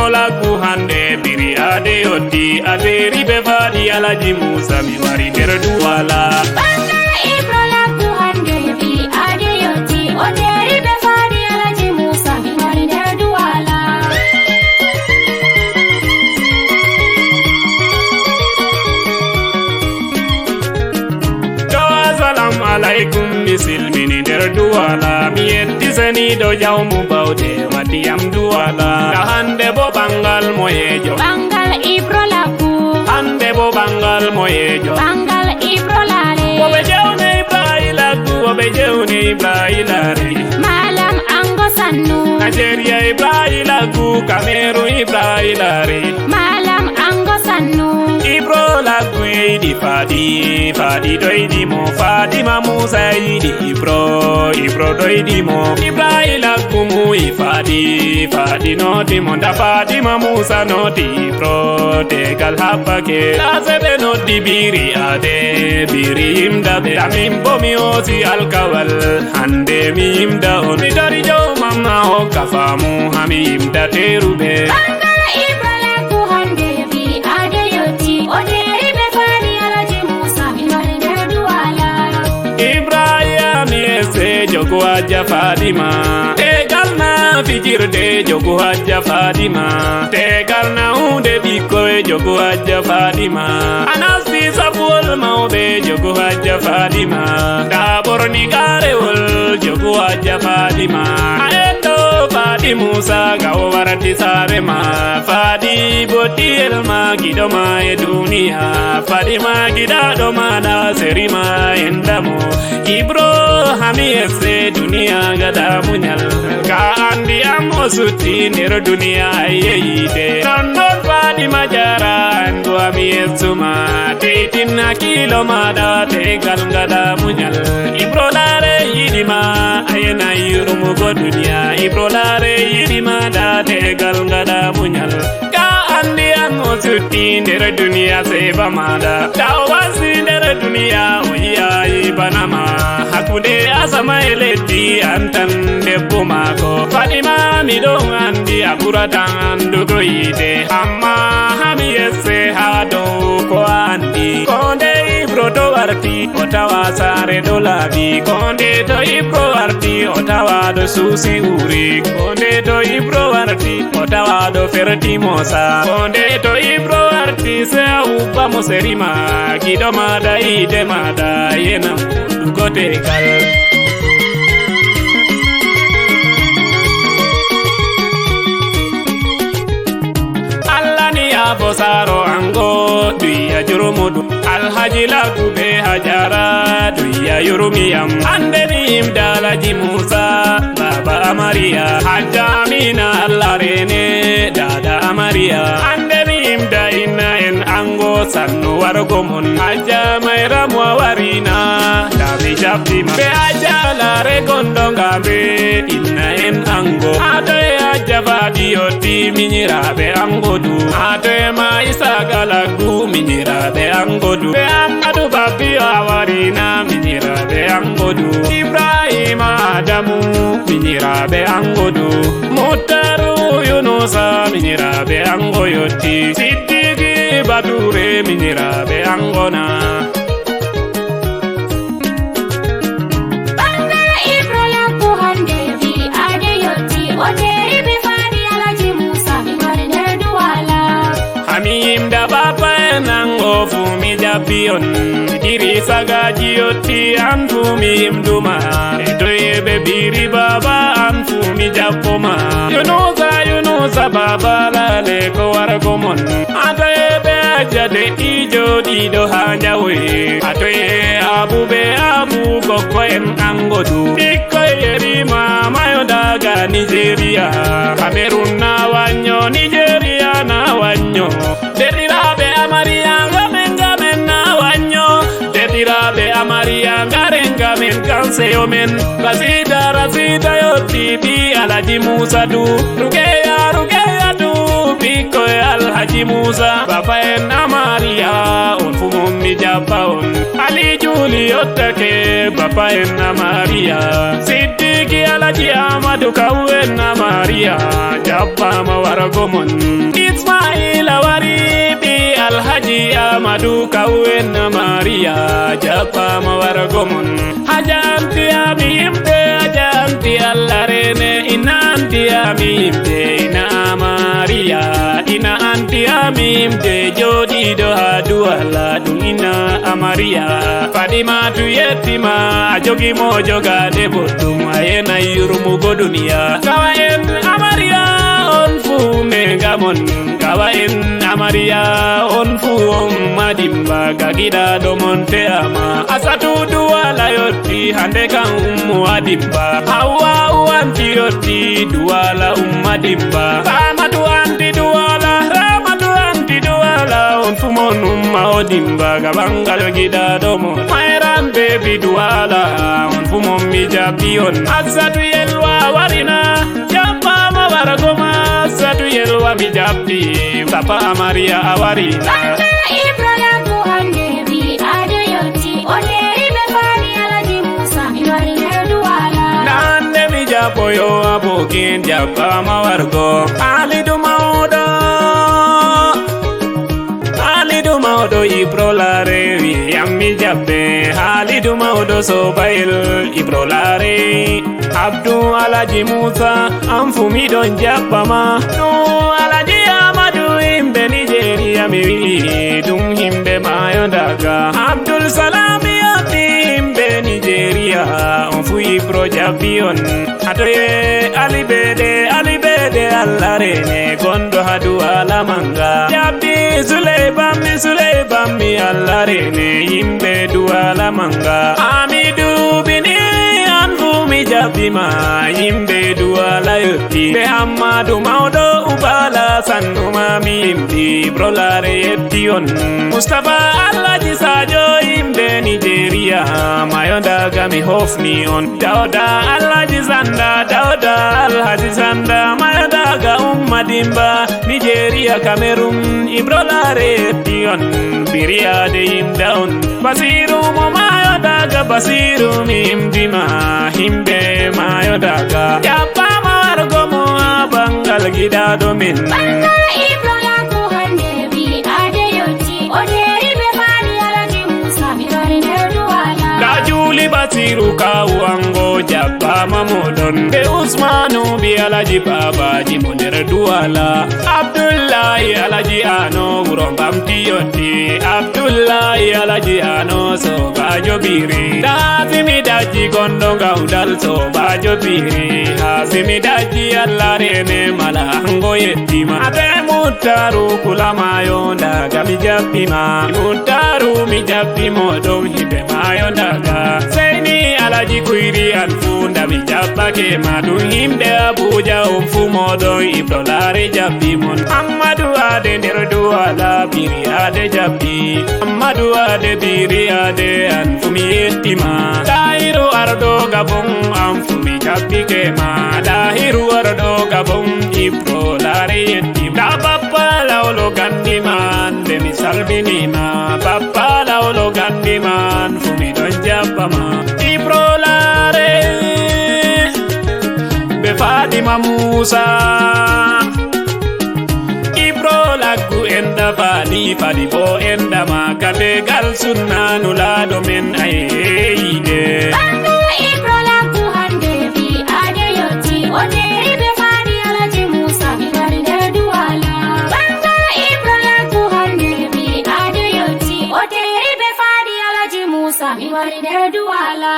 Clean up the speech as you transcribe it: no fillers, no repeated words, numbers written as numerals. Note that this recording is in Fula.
Ibro lagu hande biri ade yotti ade ribe fadi Alaji Musa mi mari der duwala. Bangala Ibro lagu hande biri ade yotti ade ribe fadi Alaji Musa mi mari der duwala. Assalamu alaikum misilmini der duwala. Mi yetti seni do jawmu bawde wadiyam duwala. Da hande bo bangal moyejo. Bangala Ibro lagu. Hande bo bangal moyejo. Bangala Ibro lale. Wobe jewne Ibrahila gu wobe jewne Ibrahila re. Malam ango sannu. Nigeria Ibrahila gu Cameroon Ibrahila re. Malam ango sannu. Ibro lagu idi fadi doidi mo Fatima Musa idi Ibro doidi mo Ibrahila gu mu fadi noti mo da Fatima Musa noti Ibro tegal habake lazebe noti biri imda be tamim bomi osi alkawal hande mi imda on mi dari jo mama o kafamu hami imda terube. Bangala Ibro lagu hande biri ade yotti ode ribe fadi Alaji Musa mi mari der duwala. Ibrahim yese jogo aja Fadima tegal na fijirde jogo aja Fadima tegal na unde biko jogo aja Fadima anasti sabul maube jogo aja Fadima daborni karewol jogo aja Fadima aeto Fadi Musa gawo warati sarema Fadi botiel magido ma e dunia Fadi magidado mana serima endamo Ibro hami ese dunia gada munyal ka andi amo suti nero dunia ayeyite nono Fadi majara ando ami esuma titina kilo mada tegal gada munyal Ibro lare yidima ayena yurumu go dunia Ibro lare yidima da tegal gada munyal ka andi amo suti nero dunia seba mada tawasi nero dunia oya ibanama hakude asama eleti antan debbo mako Fadima mi don andi aburatan dugo ide amma hami esse hado ko andi konde Ibro do warti otawa sare do labi konde to Ibro warti otawa do susi uri konde to Ibro warti otawa do ferti mosa konde to Ibro warti se uba moserima kido mada ide mada yena dugo tegal. Bosaro ango duya jurumudu Alhaji lagu be hajara duya yurumiyam andeni imdalaji Musa baba Amaria Hajja Amina Allarene dada Amaria andeni imda inna en ango sannu wargomon Hajja Mayra Mwawarina dabi jabdima be Hajja lare gondonga be inna en ango adoye Hajja Fadi yotti minyira be ango du ma isa galagu minyira be angodu be amadu babi awarina minyira be angodu Ibrahim Adamu minyira be angodu Mutaru Yunusa minyira be angoyoti Siddiqi Badure minyira be angona. Bangala Ibro lagu hande biri ade yotti ode ribe fadi Alaji Musa mi mari der duwala. Amim da baba nango fumi jabion diri sagaji yotti an fumi imduma eto yebe biri baba an fumi japoma Yunusa baba lale ko wargomon ato yebe ajade ijo dido hanjawe ato ye abube abu koko en angodu biko yerima mayo daga Nigeria Cameroon na wanyo Nigeria na wanyo Derirabe Amaria ngamen na wanyo Derirabe Amaria ngamen kanseyo men Razida yoti di Alaji Musa du Rugeya du Biko e Alhaji Musa Bapa en Amaria on fu mommi jabba on Ali Juliotta ke Bapa en Amaria Siddiqi Alhaji Amadu kaw en Amaria jabba ma waragomon Ismail wari bi Alhaji Amadu kaw en Amaria jabba ma waragomon Hajanti amimde hajanti allarene inanti amimde ina Amaria ina anti amimde jodi do haduala dum ina Amaria Fadima tu yetima ajogi mojo gade bodum ayena yurumugo dunia kawa en Amaria on fu megamon kawa en Amaria on fu madimba gagida do monte ama asatu duala yotti hande kan adimba hawa uanti yotti duala madimba ramatu anti duala ramatu anti duala on fu mon odimba gabangal gida do mon mayran baby duala on fu mon mi jabion asatu yelwa warina jamba ma waragoma asatu yelwa mi jabbi Papa Amaria awarina Boyo abokin jabba mawargo Alidu maudo ibrolare yammi jabbe Alidu maudo sobail ibrolare Abdu Alhaji Musa amfumi don jabba ma No Alhaji Amadu himbe Nigeria mi dum himbe mayo daga Abdul Salam yoti himbe Nigeria onfu ibro jabbion Atoye alibede allarene gondo hadu alamanga Jabbi Suleibami allarene himbe du alamanga Amidu bini anfumi jabbima himbe du alayoti Be Hamadu maudo ubala sannuma mi himbi brolare yettion Mustafa Alhaji Sajo himbe Nigeria mayonda gami hofni on Dauda Alhaji Zanda mayonda ga ummadimba Nigeria Cameroon ibrolare yettion Biriade imdaun Basiru mo mayonda ga Basiru mi himdima himbe mayonda ga Jabba mawargo mo bangal gida domin Bangala ibrola ko hande bi ade yoti oderi be fani Alhaji Musa mi wari duala Da Juli Basiru kawango jabba mamodon Be Usmanu bi Alhaji Babaji moner duala Abdullahi Alhaji Ano urombam tiyoti Abdullahi Alhaji Ano so bajo biri Da Hazimi daji gondo gaudal so bajo biri Hazimi daji allarene mala hango yetima Ate mutaru kulamayo daga mi jabbima Mutaru mi jabbimo dom hibe mayo daga Seini Alhaji Kuiri alfunda mi jabba ke madu himde Abuja umfumo do ibrolare jabbimon Amadu ade nerdu ala biri ade jabbi Amadu ade biri ade anfumi yetima Dahiru ardo gabon anfumi jabbi ke ma Dahiru ardo gabon ibrolare yetima Da Bappa Lawlo gandiman de mi salminima Bappa Lawlo gandiman fumi don jabbama ibrolare be Fadima Musa Ibro laggu enda fadi bo enda makate gal sunna nulado men ayide Bangala ibrola ko hande bi ade yoti oderi be fani Alhaji Musa mi wari duala Bangala ibrola ko hande bi ade yoti oderi be fani Alhaji Musa mi wari duala